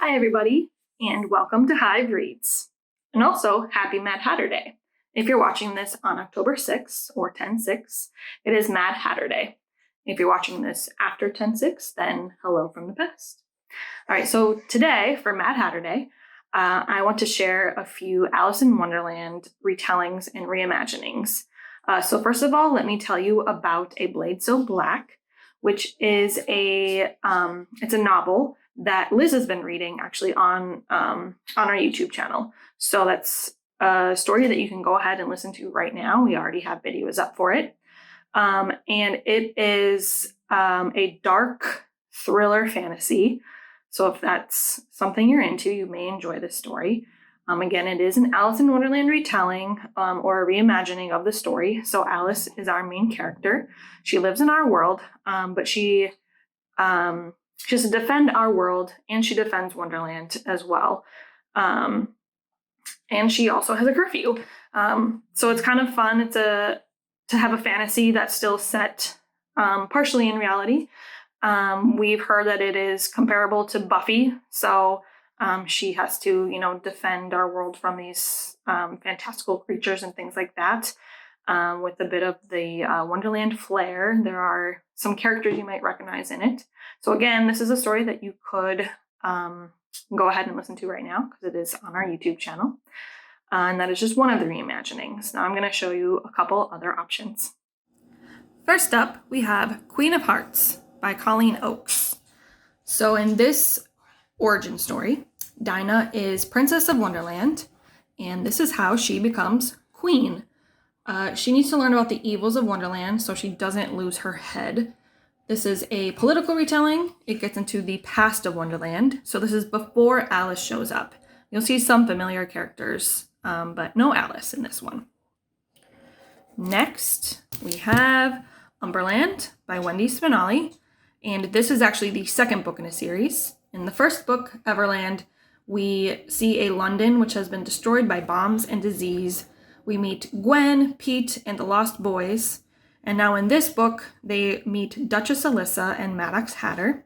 Hi everybody, and welcome to Hive Reads. And also, happy Mad Hatter Day. If you're watching this on October 6th or 10/6, it is Mad Hatter Day. If you're watching this after 10/6, then hello from the past. All right, so today for Mad Hatter Day, I want to share a few Alice in Wonderland retellings and reimaginings. So first of all, let me tell you about A Blade So Black, which is it's a novel that Liz has been reading actually on our YouTube channel. So that's a story that you can go ahead and listen to right now. We already have videos up for it. And it is a dark thriller fantasy. So if that's something you're into, you may enjoy this story. Again, it is an Alice in Wonderland retelling or a reimagining of the story. So Alice is our main character. She lives in our world, but she has to defend our world, and she defends Wonderland as well. And she also has a curfew. So it's kind of fun to have a fantasy that's still set partially in reality. We've heard that it is comparable to Buffy. So she has to, defend our world from these fantastical creatures and things like that. With a bit of the Wonderland flair. There are some characters you might recognize in it. So again, this is a story that you could go ahead and listen to right now because it is on our YouTube channel. And that is just one of the reimaginings. Now I'm going to show you a couple other options. First up, we have Queen of Hearts by Colleen Oakes. So in this origin story, Dinah is Princess of Wonderland, and this is how she becomes queen. She needs to learn about the evils of Wonderland so she doesn't lose her head. This is a political retelling. It gets into the past of Wonderland. So this is before Alice shows up. You'll see some familiar characters, but no Alice in this one. Next, we have Umberland by Wendy Spinale. And this is actually the second book in a series. In the first book, Everland, we see a London which has been destroyed by bombs and disease. We meet Gwen, Pete, and the Lost Boys. And now in this book, they meet Duchess Alyssa and Maddox Hatter.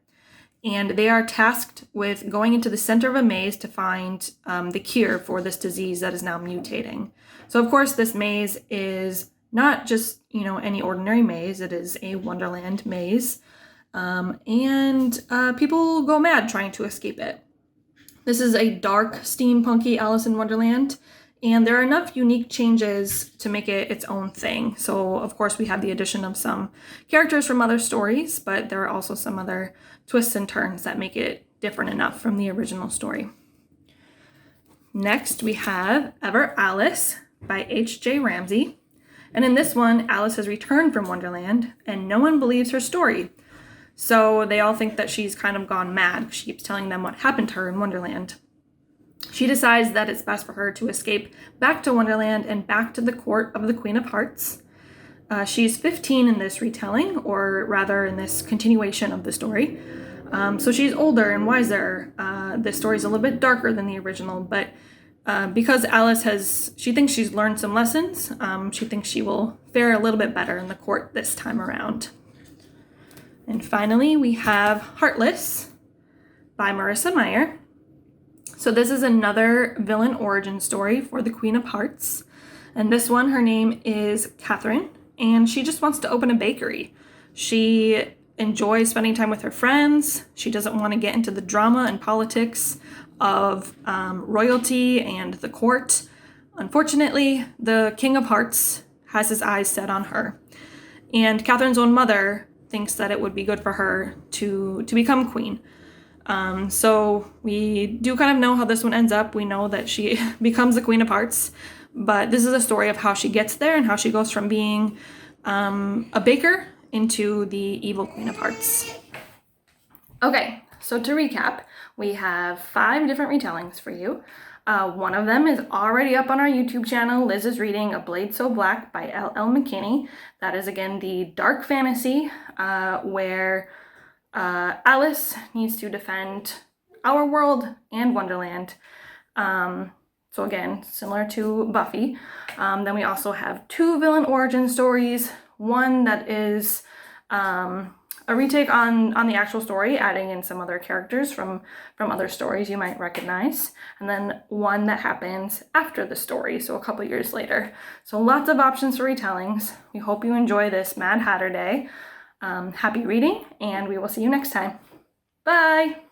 And they are tasked with going into the center of a maze to find the cure for this disease that is now mutating. So of course, this maze is not just, any ordinary maze. It is a Wonderland maze. And people go mad trying to escape it. This is a dark, steampunky Alice in Wonderland. And there are enough unique changes to make it its own thing. So, of course, we have the addition of some characters from other stories, but there are also some other twists and turns that make it different enough from the original story. Next, we have Ever Alice by H.J. Ramsay. And in this one, Alice has returned from Wonderland, and no one believes her story. So they all think that she's kind of gone mad. She keeps telling them what happened to her in Wonderland. She decides that it's best for her to escape back to Wonderland and back to the court of the Queen of Hearts. She's 15 in this retelling, or rather in this continuation of the story. So she's older and wiser. This story's a little bit darker than the original, but because she thinks she's learned some lessons, she thinks she will fare a little bit better in the court this time around. And finally, we have Heartless by Marissa Meyer. So this is another villain origin story for the Queen of Hearts. And this one, her name is Catherine, and she just wants to open a bakery. She enjoys spending time with her friends. She doesn't want to get into the drama and politics of royalty and the court. Unfortunately, the King of Hearts has his eyes set on her. And Catherine's own mother thinks that it would be good for her to become queen. So we do kind of know how this one ends up. We know that she becomes the Queen of Hearts, but this is a story of how she gets there and how she goes from being a baker into the evil Queen of Hearts. Okay, so to recap, we have 5 different retellings for you. One of them is already up on our YouTube channel. Liz is reading A Blade So Black by L.L. McKinney. That is, again, the dark fantasy where Alice needs to defend our world and Wonderland. So again, similar to Buffy. Then we also have 2 villain origin stories. One that is a retake on the actual story, adding in some other characters from other stories you might recognize, and then one that happens after the story, so a couple years later. So lots of options for retellings. We hope you enjoy this Mad Hatter Day. Happy reading, and we will see you next time. Bye!